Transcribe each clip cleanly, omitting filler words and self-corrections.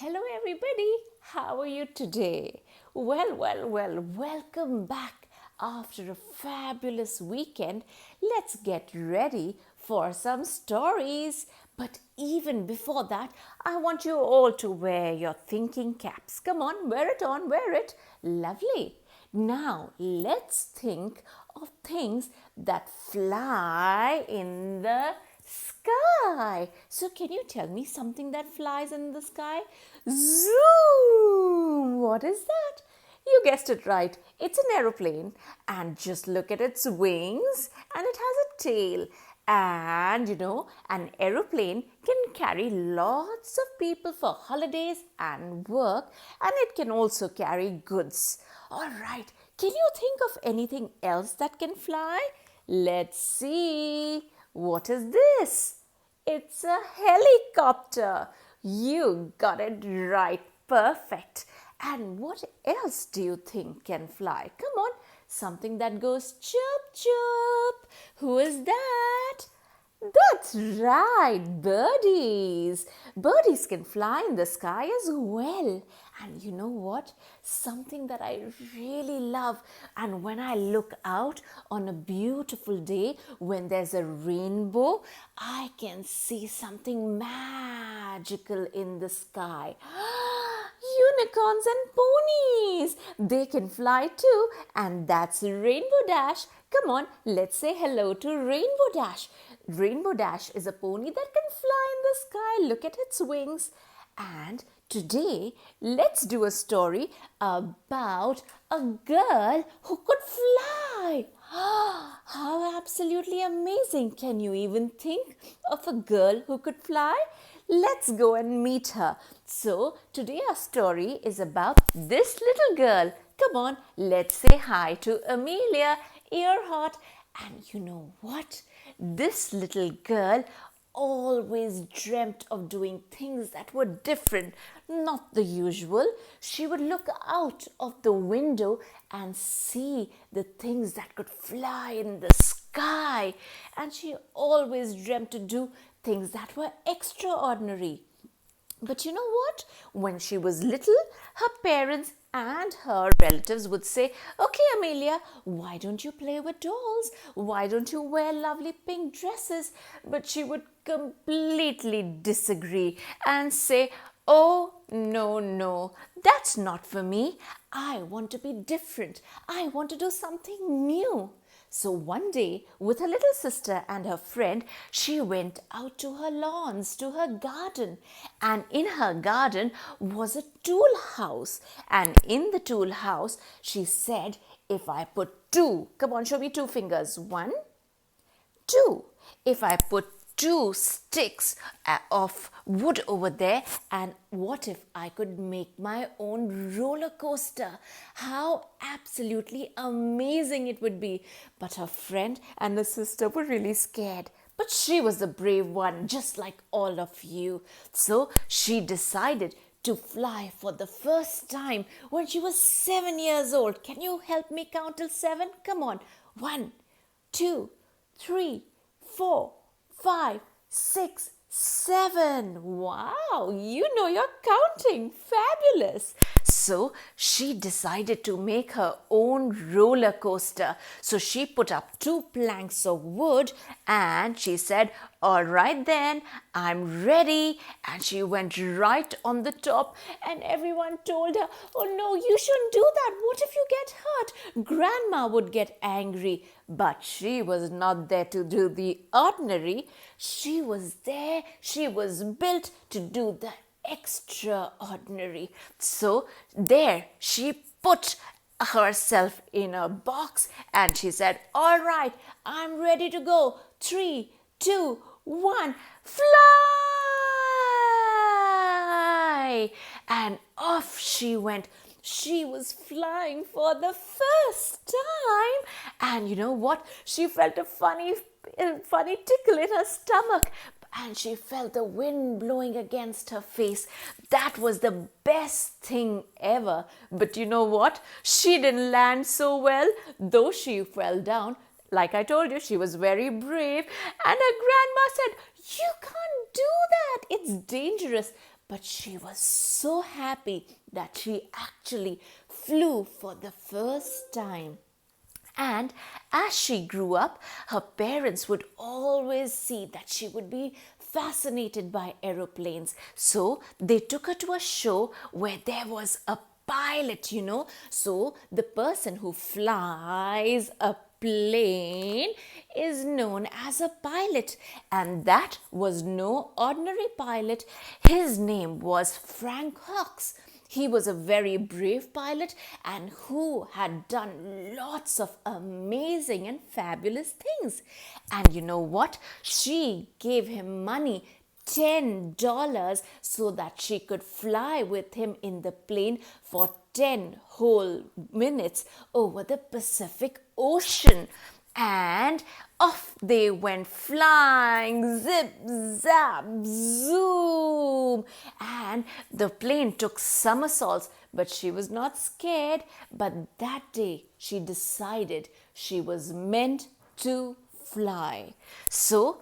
Hello, everybody. How are you today? Welcome back after a fabulous weekend. Let's get ready for some stories. But even before that, I want you all to wear your thinking caps. Come on, wear it on, wear it. Lovely. Now, let's think of things that fly in the sky. So, can you tell me something that flies in the sky? Zoom! What is that? You guessed it right. It's an aeroplane. And just look at its wings, and it has a tail. And an aeroplane can carry lots of people for holidays and work, and it can also carry goods. All right, can you think of anything else that can fly? Let's see. What is this? It's a helicopter. You got it right. Perfect. And what else do you think can fly? Come on, something that goes chirp, chirp. Who is that? That's right, birdies. Birdies can fly in the sky as well. And you know what? Something that I really love, and when I look out on a beautiful day when there's a rainbow, I can see something magical in the sky. Unicorns and ponies. They can fly too, and that's Rainbow Dash. Come on, let's say hello to Rainbow Dash. Rainbow Dash is a pony that can fly in the sky. Look at its wings. And today, let's do a story about a girl who could fly. How absolutely amazing. Can you even think of a girl who could fly? Let's go and meet her. So, today our story is about this little girl. Come on, let's say hi to Amelia Earhart. And you know what? This little girl always dreamt of doing things that were different, not the usual. She would look out of the window and see the things that could fly in the sky. And she always dreamt to do things that were extraordinary. But you know what? When she was little, her parents and her relatives would say, "Okay, Amelia, why don't you play with dolls? Why don't you wear lovely pink dresses?" But she would completely disagree and say, "Oh, no, that's not for me. I want to be different. I want to do something new." So one day, with her little sister and her friend, she went out to her lawns, to her garden. And in her garden was a tool house. And in the tool house, she said, "If I put two," come on, show me two fingers. One, two. "If I put two sticks of wood over there, and what if I could make my own roller coaster? How absolutely amazing it would be." But her friend and the sister were really scared. But she was the brave one, just like all of you. So she decided to fly for the first time when she was 7 years old. Can you help me count till 7? Come on. 1, 2, 3, 4, 5, 6, 7. Wow, you know you're counting. Fabulous. So she decided to make her own roller coaster. So she put up 2 planks of wood and she said, "All right then, I'm ready." And she went right on the top, and everyone told her, "Oh no, you shouldn't do that. What if you get hurt? Grandma would get angry." But she was not there to do the ordinary. She was there. She was built to do the extraordinary. So there she put herself in a box and she said, "All right, I'm ready to go. 3, 2, 1, fly!" And off she went. She was flying for the first time. And you know what? She felt a funny tickle in her stomach. And she felt the wind blowing against her face. That was the best thing ever. But you know what? She didn't land so well, though she fell down. Like I told you, she was very brave. And her grandma said, "You can't do that. It's dangerous." but she was so happy that she actually flew for the first time. And as she grew up, her parents would always see that she would be fascinated by aeroplanes. So they took her to a show where there was a pilot. So the person who flies a plane is known as a pilot, and that was no ordinary pilot. His name was Frank Hawks. He was a very brave pilot and who had done lots of amazing and fabulous things. And you know what? She gave him money, $10, so that she could fly with him in the plane for 10 whole minutes over the Pacific Ocean. And off they went flying, zip, zap, zoom. And the plane took somersaults, but she was not scared. But that day, she decided she was meant to fly. So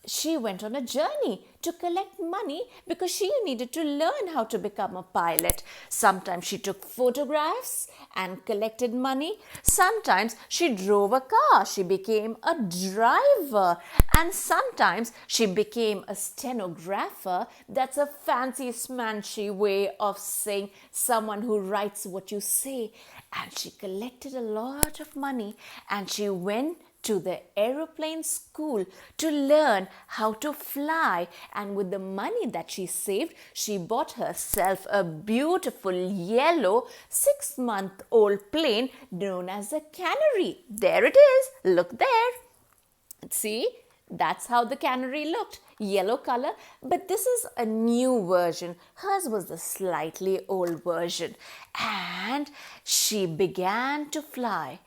she went on a journey to collect money because she needed to learn how to become a pilot. Sometimes she took photographs and collected money. Sometimes she drove a car. She became a driver. And sometimes she became a stenographer. That's a fancy smanchy way of saying someone who writes what you say. And she collected a lot of money and she went to the aeroplane school to learn how to fly. And with the money that she saved, she bought herself a beautiful yellow 6-month-old plane known as a Canary. There it is. Look there. See? That's how the Canary looked. Yellow color. But this is a new version. Hers was the slightly old version. And she began to fly.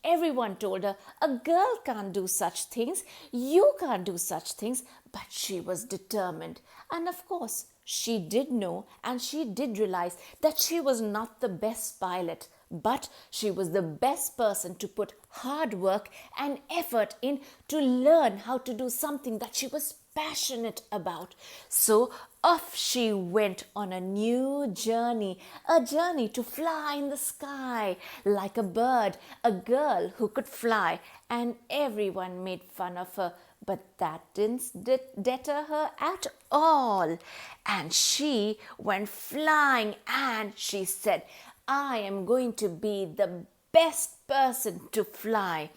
Everyone told her, a girl can't do such things. You can't do such things. But she was determined. And of course, she did know and she did realize that she was not the best pilot. But she was the best person to put hard work and effort in to learn how to do something that she was passionate about. So off she went on a new journey, a journey to fly in the sky like a bird, a girl who could fly, and everyone made fun of her. But that didn't deter her at all. And she went flying and she said, I am going to be the best person to fly.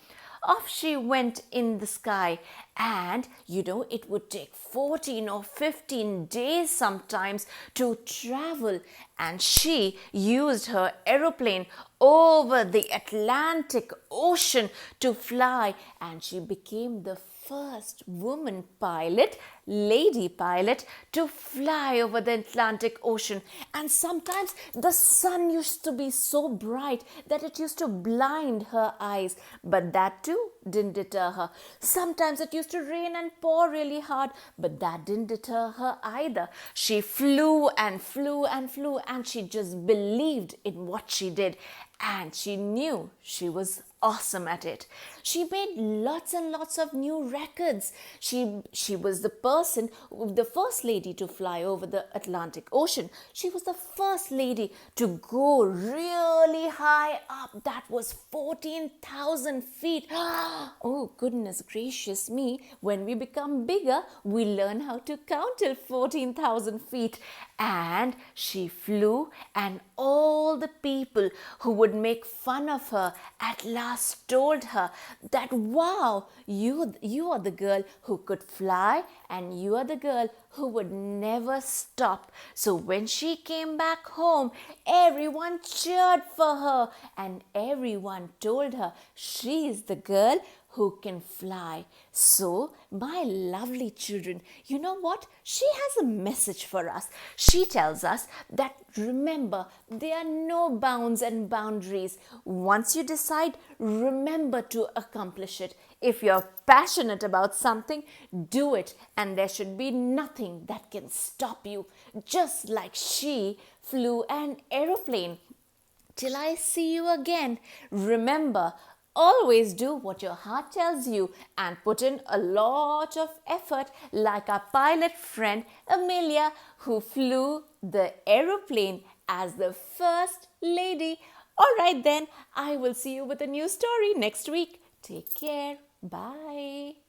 Off she went in the sky, and it would take 14 or 15 days sometimes to travel, and she used her aeroplane over the Atlantic Ocean to fly, and she became the first woman pilot, lady pilot, to fly over the Atlantic Ocean. And sometimes the sun used to be so bright that it used to blind her eyes. But that too didn't deter her. Sometimes it used to rain and pour really hard, but that didn't deter her either. She flew and flew and flew, and she just believed in what she did. And she knew she was awesome at it. She made lots and lots of new records. She was the first lady to fly over the Atlantic Ocean. She was the first lady to go really high up. That was 14,000 feet. Oh, goodness gracious me. When we become bigger, we learn how to count till 14,000 feet. And she flew, and all the people who would make fun of her at last told her that, wow, you are the girl who could fly, and you are the girl who would never stop. So when she came back home, everyone cheered for her, and everyone told her she is the girl who can fly. So, my lovely children, you know what? She has a message for us. She tells us that, remember, there are no bounds and boundaries. Once you decide, remember to accomplish it. If you're passionate about something, do it, and there should be nothing that can stop you. Just like she flew an aeroplane. Till I see you again, remember, always do what your heart tells you and put in a lot of effort, like our pilot friend Amelia, who flew the aeroplane as the first lady. All right, then, I will see you with a new story next week. Take care. Bye.